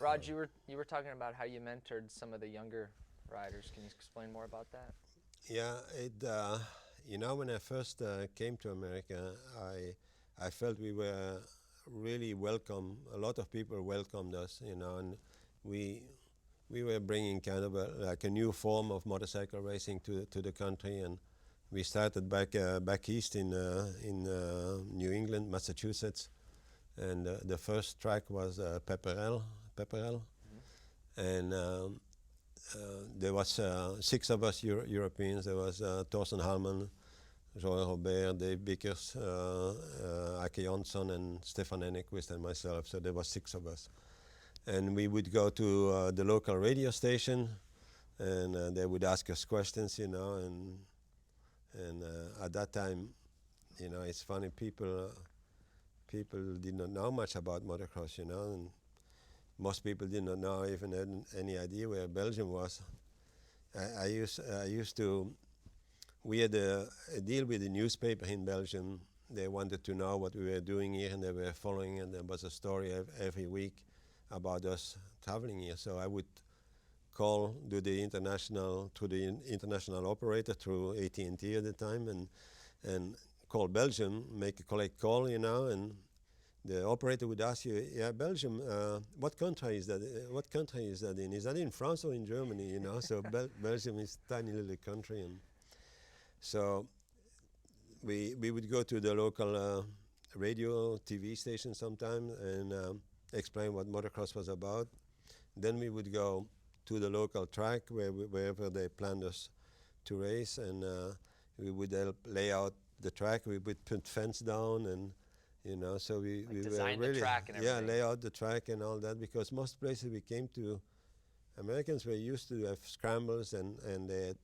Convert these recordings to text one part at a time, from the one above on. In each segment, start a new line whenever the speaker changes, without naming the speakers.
Raj, you were talking about how you mentored some of the younger riders. Can you explain more about that?
Yeah, when I first came to America, I felt we were really welcome. A lot of people welcomed us, and we we were bringing kind of like a new form of motorcycle racing to the country, and we started back east in New England, Massachusetts, and the first track was Pepperell,
Hmm.
and there was six of us Europeans. There was Thorsten Hallman, Joël Robert, Dave Bickers, Ake Jonsson, and Stefan Ennequist, and myself. So there was six of us. And we would go to the local radio station, and they would ask us questions, and at that time, it's funny, people did not know much about motocross, and most people did not know even had any idea where Belgium was. I used to. We had a deal with the newspaper in Belgium. They wanted to know what we were doing here, and they were following. And there was a story every week about us traveling here. So I would call to the international operator through AT&T at the time, and call Belgium, make a collect call, and the operator would ask you, yeah, Belgium, what country is that? What country is that in? Is that in France or in Germany? So Belgium is a tiny little country, and so we would go to the local radio, TV station sometime and explain what motocross was about. Then we would go to the local track wherever they planned us to race, and we would help lay out the track. We would put fence down, and so we
Like
were
design the
really
track and everything.
lay out the track and all that, because most places we came to, Americans were used to have scrambles, and they had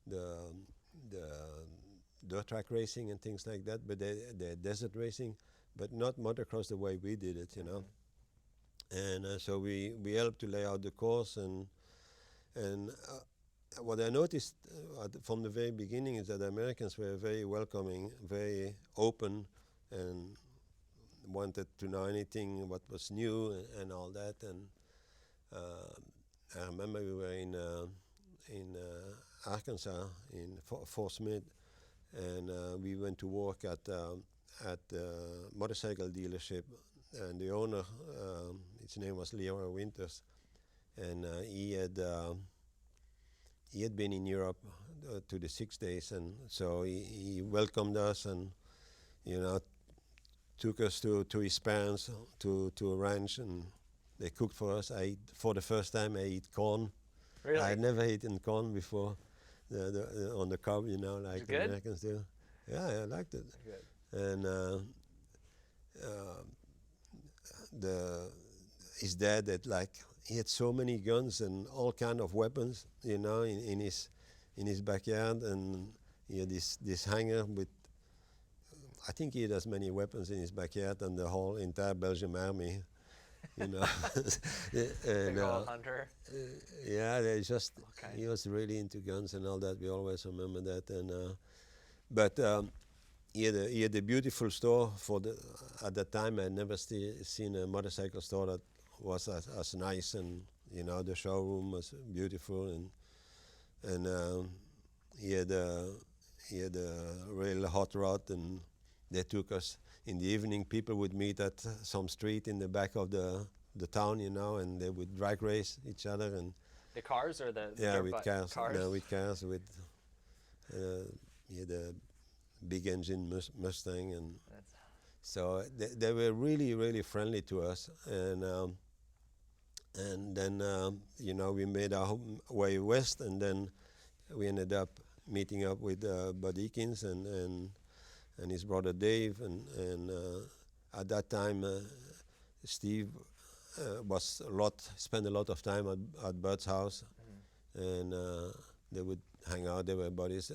the dirt track racing and things like that, but they had desert racing, but not motocross the way we did it, And so we helped to lay out the course, and what I noticed from the very beginning is that the Americans were very welcoming, very open, and wanted to know anything what was new and all that. And I remember we were in Arkansas in Fort Smith, and we went to work at the motorcycle dealership, and the owner, his name was Leroy Winters, and he had been in Europe to the 6 days, and so he welcomed us, and took us to his parents to a ranch, and they cooked for us. For the first time I ate corn.
Really?
I had never eaten corn before, on the cob, like the
good?
Americans do. Yeah, I liked it.
Good.
And his dad he had so many guns and all kind of weapons, in his backyard, and he had this hangar with, I think he had as many weapons in his backyard than the whole entire Belgian army, And,
Big old hunter.
yeah, they just
Okay.
he was really into guns and all that. We always remember that, but he had a beautiful store at that time. I had never seen a motorcycle store that was as nice, and the showroom was beautiful, and he had a real hot rod, and they took us in the evening. People would meet at some street in the back of the town, and they would drag race each other, and
The cars or the
yeah,
dirt
with
bike
cars,
cars?
no, with cars, he had a big engine Mustang, and
That's,
so they were really, really friendly to us, and then we made our way west, and then we ended up meeting up with Bud Eakins and his brother Dave, and at that time Steve spent a lot of time at Bud's house, and they would hang out. They were buddies,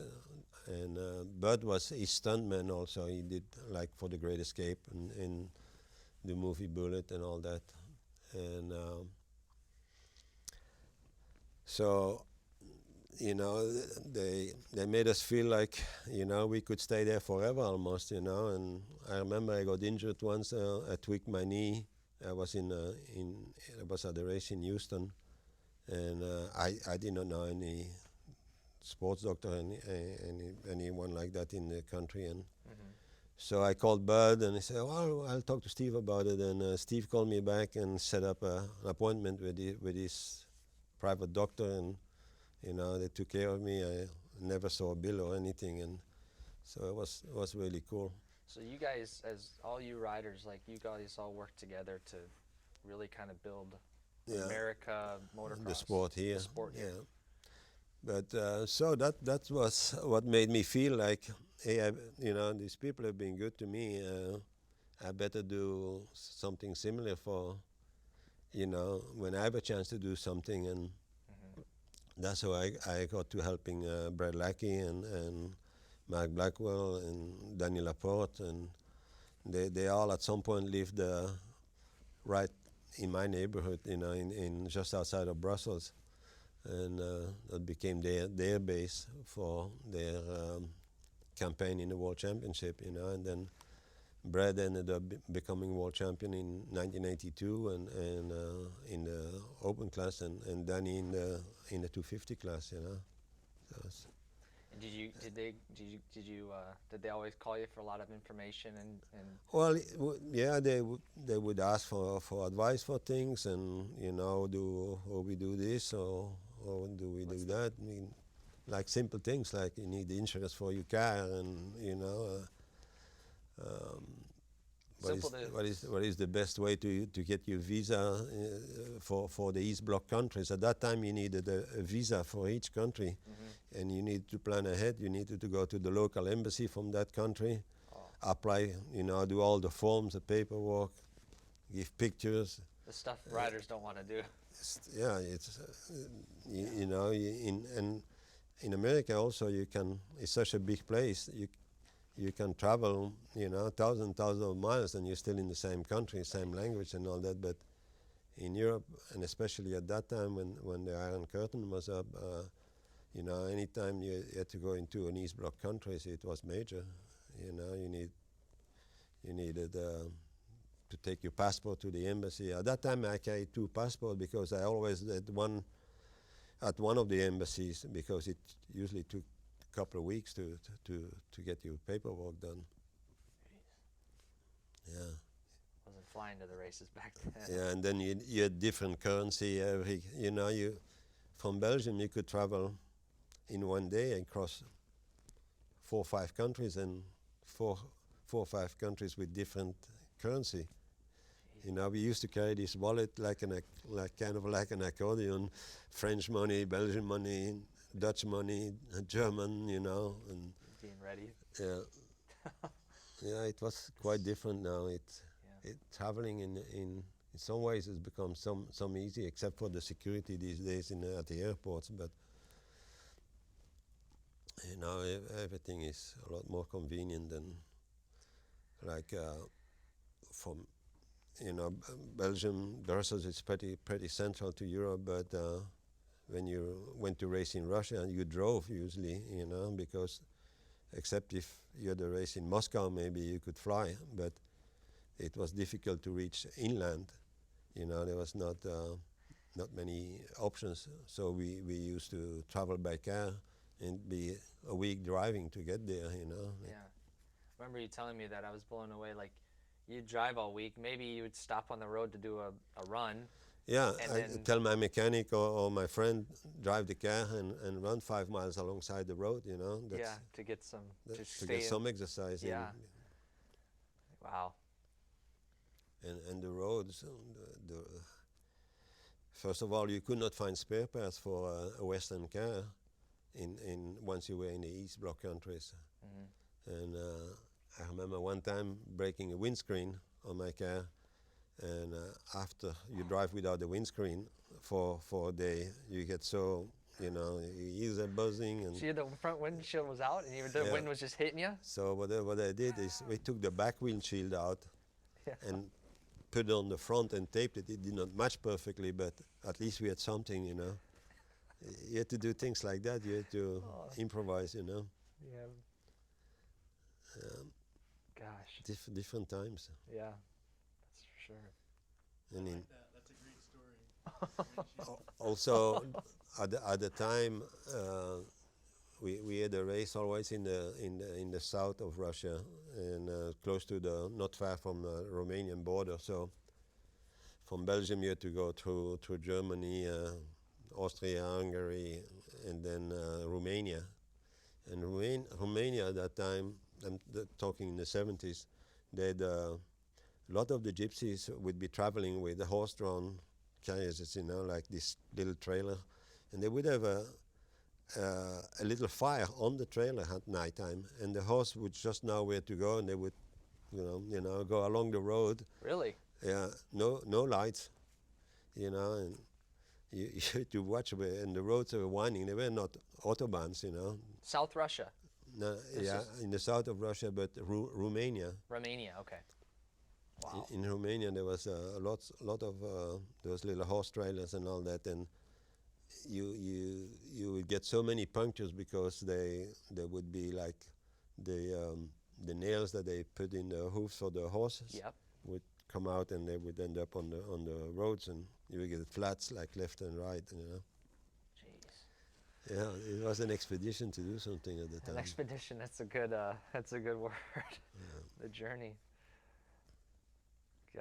and Bud was his stuntman also. He did like for The Great Escape and the movie Bullet and all that, and so they made us feel like we could stay there forever almost, and I remember I got injured once. I tweaked my knee I was I was at the race in Houston, and I did not know any sports doctor, anyone like that in the country, and so I called Bud, and he said, "Well, I'll talk to Steve about it." And Steve called me back and set up an appointment with his private doctor, and they took care of me. I never saw a bill or anything, and so it was really cool.
So you guys, as all you riders, like you guys all work together to really kind of build America motocross.
The sport here.
The sport here.
Yeah. But so that was what made me feel like, hey, these people have been good to me. I better do something similar for, when I have a chance to do something. And that's how I got to helping Brad Lackey and Mark Blackwell and Danny Laporte, and they all at some point lived right in my neighborhood, in just outside of Brussels. And that became their base for their campaign in the World Championship, and then Brad ended up becoming World Champion in 1982, and in the open class, and Danny in the 250 class, So
and did they always call you for a lot of information and?
Well, yeah, they would ask for advice for things, and do we do this or do we do that? I mean, like simple things like you need the insurance for your car, and what is the best way to get your visa for the East Bloc countries? At that time, you needed a visa for each country, and you need to plan ahead. You needed to go to the local embassy from that country, apply, do all the forms, the paperwork, give pictures.
The stuff riders don't want to do.
It's in America also it's such a big place. You can travel, thousands of miles, and you're still in the same country, same language and all that. But in Europe, and especially at that time when the Iron Curtain was up, anytime you had to go into an East Bloc countries, it was major. You needed to take your passport to the embassy. At that time, I carried 2 passports because I always had one at one of the embassies, because it usually took a couple of weeks to get your paperwork done.
Jeez. Yeah. Wasn't flying to the races back then.
Yeah, and then you had different currency every. From Belgium you could travel in one day and cross 4 or 5 countries, and four or 5 countries with different currency. We used to carry this wallet like kind of like an accordion, French money, Belgian money, Dutch money, German, and
being ready.
Yeah. Yeah, it was quite different now. Traveling in some ways has become some easy, except for the security these days at the airports. But everything is a lot more convenient than from. Belgium, Brussels is pretty central to Europe, but when you went to race in Russia, you drove usually, because except if you had a race in Moscow, maybe you could fly, but it was difficult to reach inland. There was not many options, so we used to travel by car and be a week driving to get there.
Yeah, I remember you telling me that. I was blown away. Like, you'd drive all week. Maybe you would stop on the road to do a run.
Yeah, I tell my mechanic or my friend, drive the car and run 5 miles alongside the road,
Yeah, to get some
some exercise.
Yeah. Wow.
And the roads, first of all, you could not find spare parts for a Western car once you were in the East Bloc countries. And I remember one time breaking a windscreen on my car, and after you drive without the windscreen for a day, you get so, your ears are buzzing. And
so the front windshield was out, and the wind was just hitting you?
So what I did is we took the back windshield out and put it on the front and taped it. It did not match perfectly, but at least we had something, You had to do things like that. You had to improvise,
Yeah. Gosh.
Different times.
Yeah, that's for sure.
And
like that. That's a great story.
also at the time we had a race always in the south of Russia and close to the not far from the Romanian border. So from Belgium you had to go through Germany, Austria, Hungary, and then Romania. And Romania at that time, I'm talking in the 70s, they had a lot of the gypsies would be traveling with the horse-drawn carriages, like this little trailer, and they would have a little fire on the trailer at night time, and the horse would just know where to go, and they would, go along the road.
Really?
Yeah, no lights, and you had to watch and the roads were winding. They were not autobahns.
South Russia,
No,
This
yeah,
is-
in the south of Russia, but Romania.
Romania. Okay. Wow.
In Romania, there was a lot of those little horse trailers and all that, and you would get so many punctures because they would be like the nails that they put in the hoofs for the horses
Yep.
would come out, and they would end up on the roads, and you would get flats like left and right.
Jeez.
Yeah, it was an expedition to do something at the
An
time.
expedition. That's a good. That's a good word. The journey.